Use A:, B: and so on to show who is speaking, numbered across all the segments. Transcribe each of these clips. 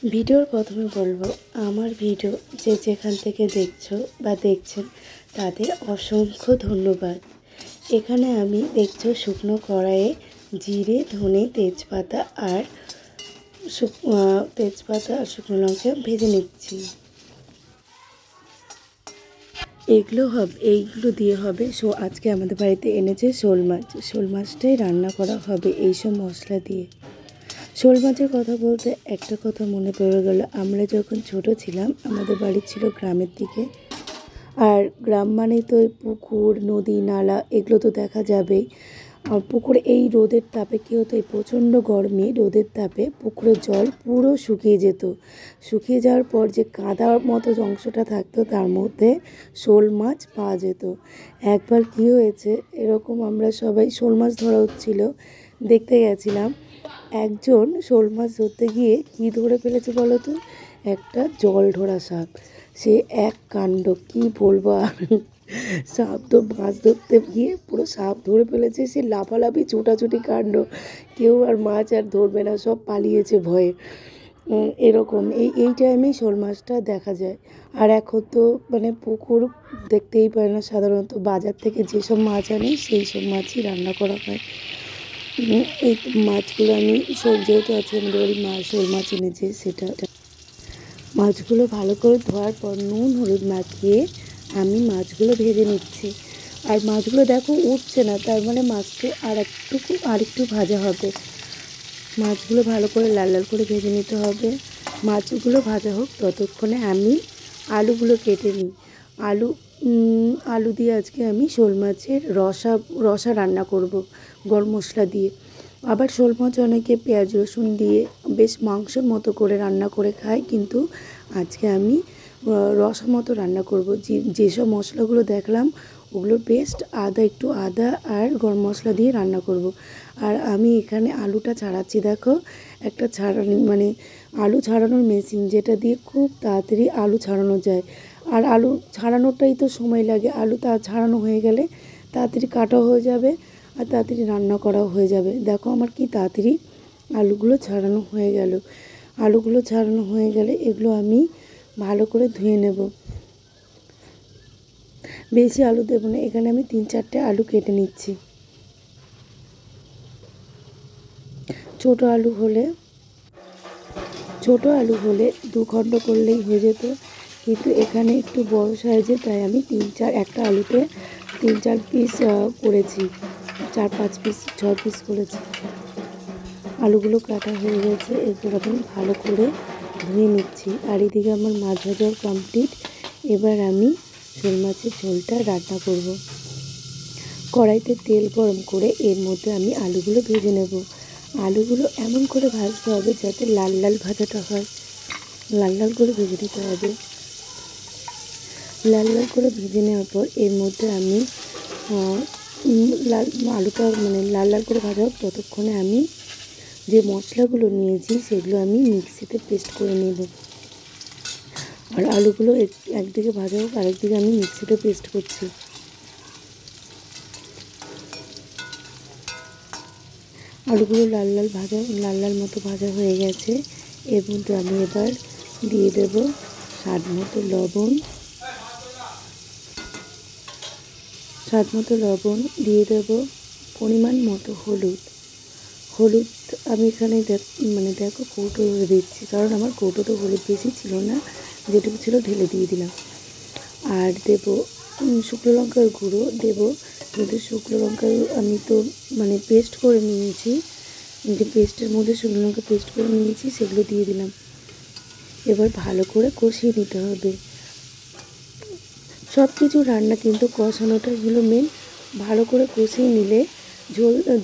A: ভিডিওর প্রথমে বলবো, আমার ভিডিও যে যেখান থেকে দেখছো বা দেখছেন তাদের অসংখ্য ধন্যবাদ। এখানে আমি দেখছো শুকনো কড়াইয়ে জিরে, ধনে, তেজপাতা আর শুকনো লঙ্কা ভেজে নিচ্ছি। এইগুলো দিয়ে হবে আজকে আমাদের বাড়িতে এনেছে শোল মাছ। শোল মাছটাই রান্না করা হবে এইসব মশলা দিয়ে। শোল মাছের কথা বলতে একটা কথা মনে পড়ে গেল, আমরা যখন ছোট ছিলাম আমাদের বাড়ি ছিল গ্রামের দিকে। আর গ্রাম মানেই তো পুকুর, নদী, নালা এগুলো তো দেখা যাবেই। আর পুকুরে এই রোদের তাপে কী হতো, এই প্রচণ্ড গরমে রোদের তাপে পুকুরের জল পুরো শুকিয়ে যেত। শুকিয়ে যাওয়ার পর যে কাদার মতো অংশটা থাকতো তার মধ্যে শোল মাছ পাওয়া যেত। একবার কী হয়েছে, এরকম আমরা সবাই শোল মাছ ধরা হচ্ছিল, দেখতে গেছিলাম। একজন শোল মাছ ধরতে গিয়ে কী ধরে ফেলেছে বলো তো, একটা জল ঢোড়া সাপ। সে এক কাণ্ড, কী বলবো আর। সাপ তো মাছ ধরতে গিয়ে পুরো সাপ ধরে ফেলেছে, সে লাফালাফি ছোটাছুটি কাণ্ড। কেউ আর মাছ আর ধরবে না, সব পালিয়েছে ভয়ে। এরকম এই টাইমেই শোল মাছটা দেখা যায়। আর এখন তো পুকুর দেখতেই পায় না, সাধারণত বাজার থেকে যেসব মাছ আনে সেই সব মাছই রান্না করা হয়। এই মাছগুলো আমি যেহেতু আছে আমাদের বাড়ি শোল মাছ এনেছে, সেটা মাছগুলো ভালো করে ধোয়ার পর নুন হলুদ মাখিয়ে আমি মাছগুলো ভেজে নিচ্ছি। আর মাছগুলো দেখো উঠছে না, তার মানে মাছকে আরেকটু ভাজা হবে। মাছগুলো ভালো করে লাল লাল করে ভেজে নিতে হবে। মাছগুলো ভাজা হোক ততক্ষণে আমি আলুগুলো কেটে নিই। আলু আলু দিয়ে আজকে আমি শোল মাছের রসা রান্না করব গরম মশলা দিয়ে। আবার শোল মাছ অনেকে পেঁয়াজ রসুন দিয়ে বেশ মাংসের মতো করে রান্না করে খায়, কিন্তু আজকে আমি রসা মতো রান্না করব। যেসব মশলাগুলো দেখলাম ওগুলোর পেস্ট একটু আদা আর গরম মশলা দিয়ে রান্না করব। আর আমি এখানে আলুটা ছাড়াচ্ছি, দেখো একটা আলু ছাড়ানোর মেশিন, যেটা দিয়ে খুব তাড়াতাড়ি আলু ছাড়ানো যায়। আর আলু ছাড়ানোটাই তো সময় লাগে, আলু ছাড়ানো হয়ে গেলে তাড়াতাড়ি কাটাও হয়ে যাবে আর তাড়াতাড়ি রান্না করাও হয়ে যাবে। দেখো আমার কি তাড়াতাড়ি আলুগুলো ছাড়ানো হয়ে গেল। আলুগুলো ছাড়ানো হয়ে গেলে এগুলো আমি ভালো করে ধুয়ে নেব। বেশি আলু দেবো না, এখানে আমি 3-4টে আলু কেটে নিচ্ছি। ছোট আলু হলে 2 খণ্ড করলেই হয়ে যেত, কিন্তু এখানে একটু বড় সাইজে, তাই আমি একটা আলুতে 3-4 পিস করেছি, 4-5 পিস 6 পিস করেছি। আলুগুলো কাটা হয়ে গেছে, এগুলো আমি ভালো করে ধুয়ে নিচ্ছি। আর এদিকে আমার মাছ ভাজাও কমপ্লিট। এবার আমি শোল মাছের ঝোলটা রান্না করব। কড়াইতে তেল গরম করে এর মধ্যে আমি আলুগুলো ভেজে নেব। আলুগুলো এমন করে ভাজতে হবে যাতে লাল লাল ভাজাটা হয়, লাল লাল করে ভেজে নিতে হবে। লাল লাল করে ভেজে নেওয়ার পর এর মধ্যে আমি আলুটা লাল লাল করে ভাজা হোক ততক্ষণে আমি যে মশলাগুলো নিয়েছি সেগুলো আমি মিক্সিতে পেস্ট করে নেব। আর আলুগুলো একদিকে ভাজা হোক, আরেকদিকে আমি মিক্সিতে পেস্ট করছি। আলুগুলো লাল লাল মতো ভাজা হয়ে গেছে। এর মধ্যে আমি এবার দিয়ে দেব স্বাদ মতো লবণ, দিয়ে দেব পরিমাণ মতো হলুদ আমি এখানে দেখো কৌটো ধরে দিচ্ছি, কারণ আমার কৌটোতে হলুদ বেশি ছিল না, যেটুকু ছিল ঢেলে দিয়ে দিলাম। আর দেব শুকনো লঙ্কার গুঁড়ো দেব, কিন্তু শুকনো লঙ্কা আমি তো পেস্ট করে নিয়েছি, যে পেস্টের মধ্যে শুকনো লঙ্কা পেস্ট করে নিয়েছি সেগুলো দিয়ে দিলাম। এবার ভালো করে কষিয়ে নিতে হবে। সব কিছু রান্না কিন্তু কষানোটাই হলো মেন। ভালো করে কষিয়ে নিলে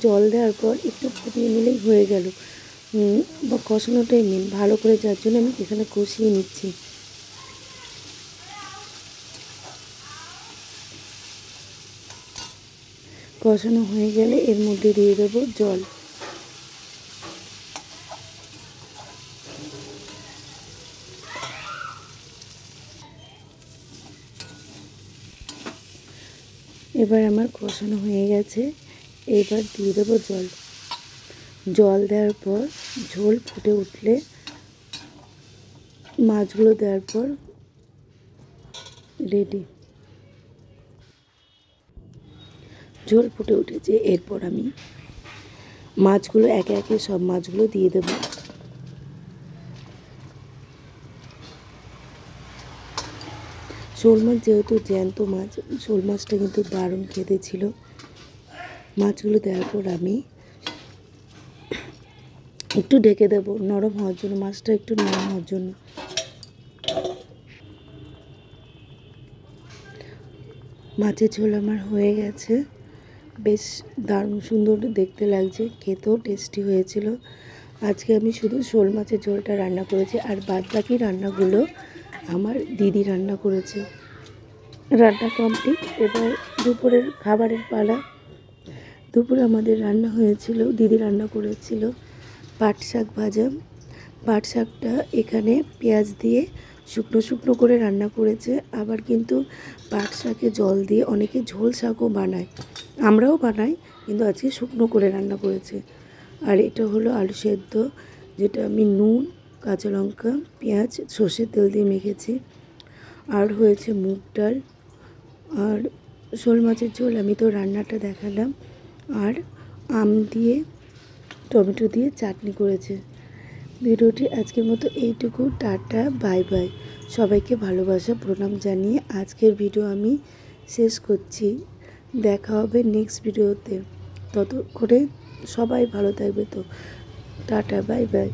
A: জল দেওয়ার পর একটু ফুটিয়ে নিলেই হয়ে গেল। কষানোটাই মেন, ভালো করে, যার জন্য আমি এখানে কষিয়ে নিচ্ছি। কষানো হয়ে গেলে এর মধ্যে দিয়ে দেবো জল। এবার আমার কষানো হয়ে গেছে, এবার দিয়ে দেবো জল। জল দেওয়ার পর ঝোল ফুটে উঠলে মাছগুলো দেওয়ার পর রেডি। ঝোল ফুটে উঠেছে, এরপর আমি মাছগুলো একে একে সব মাছগুলো দিয়ে দেবো। শোল মাছ যেহেতু জ্যান্ত মাছ, শোল মাছটা কিন্তু দারুণ খেতে ছিল। মাছগুলো দেওয়ার পর আমি একটু ঢেকে দেবো নরম হওয়ার জন্য, মাছটা একটু নরম হওয়ার জন্য। মাছের ঝোল আমার হয়ে গেছে, বেশ দারুণ সুন্দর দেখতে লাগছে, খেতেও টেস্টি হয়েছিল। আজকে আমি শুধু শোল মাছের ঝোলটা রান্না করেছি, আর বাদ বাকি রান্নাগুলো আমার দিদি রান্না করেছে। রান্না কমপ্লিট, এবার দুপুরের খাবারের পালা। দুপুরে আমাদের রান্না হয়েছিল, দিদি রান্না করেছিল পাট শাক ভাজা। পাট শাকটা এখানে পেঁয়াজ দিয়ে শুকনো শুকনো করে রান্না করেছে। আবার কিন্তু পাট শাকে জল দিয়ে অনেকে ঝোল শাকও বানায়, আমরাও বানাই, কিন্তু আজকে শুকনো করে রান্না করেছে। আর এটা হলো আলু সেদ্ধ, যেটা আমি নুন, কাঁচা লঙ্কা, পেঁয়াজ, সর্ষের তেল দিয়ে মেখেছি। আর হয়েছে মুগ ডাল আর শোল মাছের ঝোল, আমি তো রান্নাটা দেখালাম। আর আম দিয়ে টমেটো দিয়ে চাটনি করেছে। ভিডিওটি আজকের মতো এইটুকু, টাটা, বাই বাই। সবাইকে ভালোবাসা প্রণাম জানিয়ে আজকের ভিডিও আমি শেষ করছি। দেখা হবে নেক্সট ভিডিওতে, ততক্ষণে সবাই ভালো থাকবে। তো টাটা, বাই বাই।